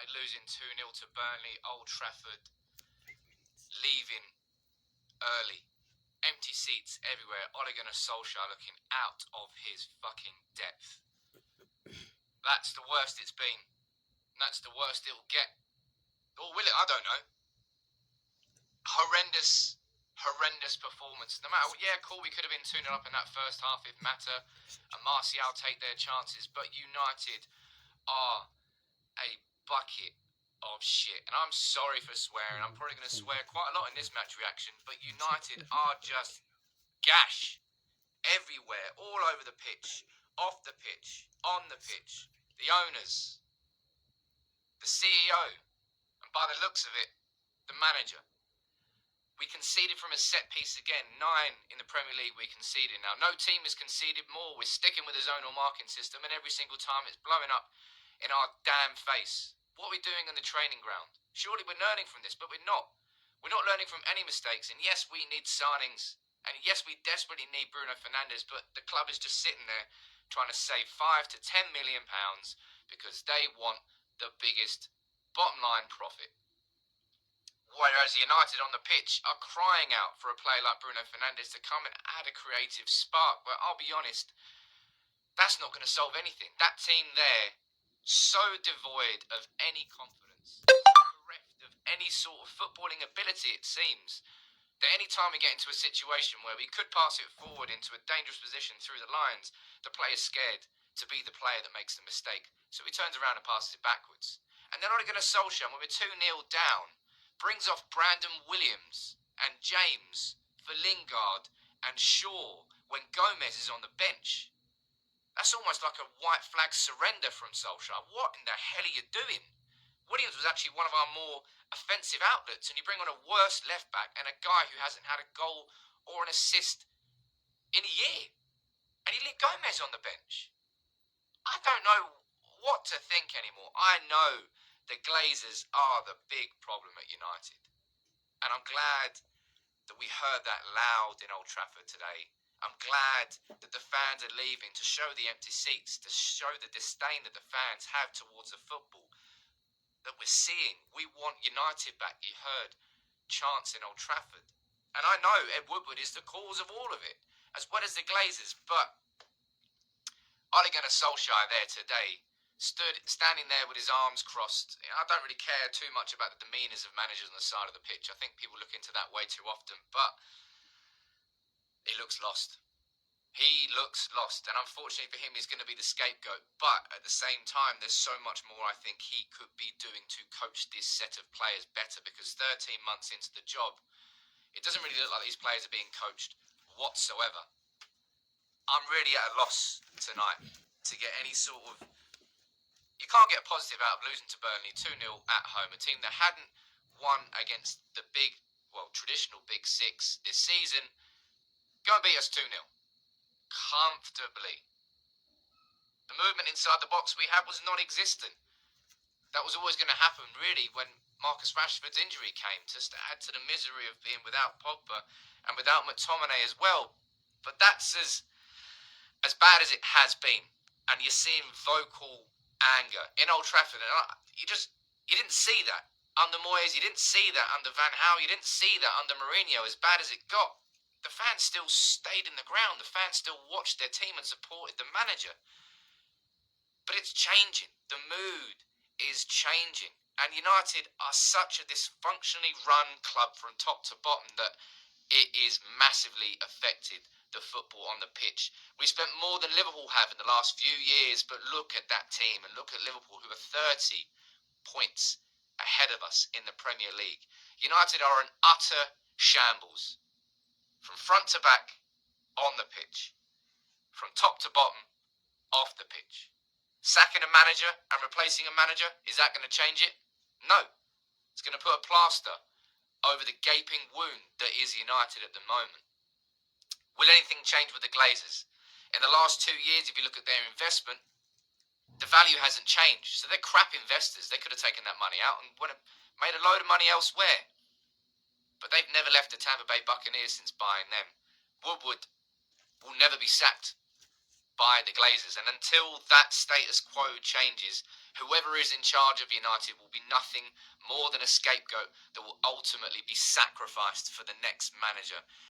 United losing 2-0 to Burnley, Old Trafford, leaving early. Empty seats everywhere. Ole Gunnar Solskjaer looking out of his fucking depth. That's the worst it's been. And that's the worst it'll get. Or will it? I don't know. Horrendous performance. No matter, yeah, cool, we could have been 2-0 up in that first half if Mata and Martial take their chances, but United are a bucket of shit. And I'm sorry for swearing. I'm probably going to swear quite a lot in this match reaction, but United are just gash everywhere, all over the pitch, off the pitch, on the pitch. The owners, the CEO, and by the looks of it, the manager. We conceded from a set piece again. 9 in the Premier League we conceded. Now, no team has conceded more. We're sticking with the zonal marking system, and every single time it's blowing up in our damn face. What are we doing on the training ground? Surely we're learning from this, but we're not. We're not learning from any mistakes. And yes, we need signings. And yes, we desperately need Bruno Fernandes, but the club is just sitting there trying to save £5 to £10 million because they want the biggest bottom line profit. Whereas United on the pitch are crying out for a player like Bruno Fernandes to come and add a creative spark. But I'll be honest, that's not going to solve anything. That team there, so devoid of any confidence, bereft of any sort of footballing ability, it seems, that any time we get into a situation where we could pass it forward into a dangerous position through the lines, the player's scared to be the player that makes the mistake. So he turns around and passes it backwards. And they're not going to Solskjaer when we're 2-0 down. Brings off Brandon Williams and James for Lingard and Shaw when Gomez is on the bench. That's almost like a white flag surrender from Solskjaer. What in the hell are you doing? Williams was actually one of our more offensive outlets, and you bring on a worse left back and a guy who hasn't had a goal or an assist in a year. And you leave Gomez on the bench. I don't know what to think anymore. I know the Glazers are the big problem at United. And I'm glad that we heard that loud in Old Trafford today. I'm glad that the fans are leaving to show the empty seats, to show the disdain that the fans have towards the football that we're seeing. We want United back. You heard chants in Old Trafford. And I know Ed Woodward is the cause of all of it, as well as the Glazers. But Ole Gunnar Solskjaer there today, standing there with his arms crossed. I don't really care too much about the demeanours of managers on the side of the pitch. I think people look into that way too often, but he looks lost. He looks lost, and unfortunately for him, he's going to be the scapegoat. But at the same time, there's so much more I think he could be doing to coach this set of players better, because 13 months into the job, it doesn't really look like these players are being coached whatsoever. I'm really at a loss tonight to get any sort of... You can't get a positive out of losing to Burnley 2-0 at home, a team that hadn't won against the big, well, traditional big six this season. Go and beat us 2-0. Comfortably. The movement inside the box we had was non-existent. That was always going to happen, really, when Marcus Rashford's injury came, just to add to the misery of being without Pogba and without McTominay as well. But that's as bad as it has been. And you're seeing vocal anger in Old Trafford, and you didn't see that under Moyes, you didn't see that under Van Gaal, you didn't see that under Mourinho. As bad as it got, the fans still stayed in the ground, the fans still watched their team and supported the manager. But it's changing, the mood is changing, and United are such a dysfunctionally run club from top to bottom that it is massively affected the football on the pitch. We spent more than Liverpool have in the last few years, but look at that team and look at Liverpool, who are 30 points ahead of us in the Premier League. United are an utter shambles, from front to back, on the pitch, from top to bottom, off the pitch. Sacking a manager and replacing a manager, is that going to change it? No. It's going to put a plaster over the gaping wound that is United at the moment. Will anything change with the Glazers? In the last 2 years, if you look at their investment, the value hasn't changed. So they're crap investors. They could have taken that money out and would have made a load of money elsewhere. But they've never left the Tampa Bay Buccaneers since buying them. Woodward will never be sacked by the Glazers. And until that status quo changes, whoever is in charge of United will be nothing more than a scapegoat that will ultimately be sacrificed for the next manager.